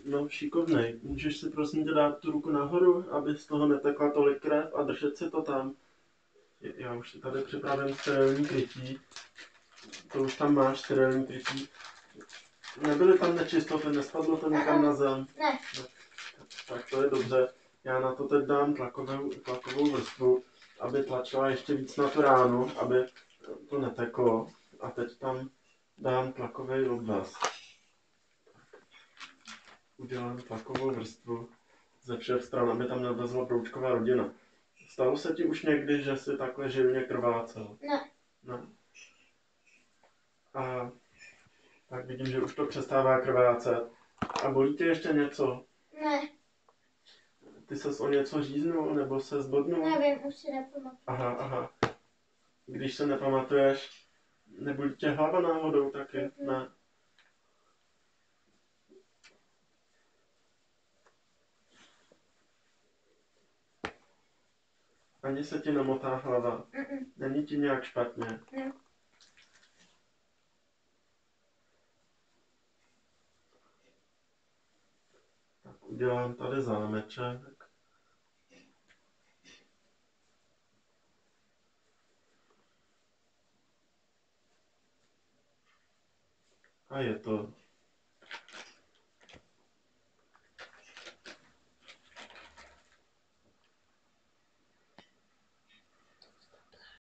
No, šikovnej. Můžeš si prosím tě dát tu ruku nahoru, aby z toho netekla tolik krev a držet si to tam. Já už si tady připravím sterilní krytí. To už tam máš sterilní krytí. Nebyly tam nečistoty, nespadlo to někam na zem? Ne. Tak to je dobře. Já na to teď dám tlakovou vrstvu, aby tlačila ještě víc na tu ránu, aby to neteklo. A teď tam dám tlakový obvaz. Udělám tlakovou vrstvu ze všech stran, aby tam nevlezla broučková rodina. Stalo se ti už někdy, že jsi takhle živně krvácel? Ne. Ne. A tak vidím, že už to přestává krvácet. A bolí tě ještě něco? Ne. Ty ses o něco říznul nebo se zbodnul? Nevím, už si nepamatuju. Aha. Když se nepamatuješ, nebolí tě hlava náhodou taky? Ne. Ani se ti nemotá hlava? Není ti nějak špatně? Ne. Tak udělám tady zámeček. A je to.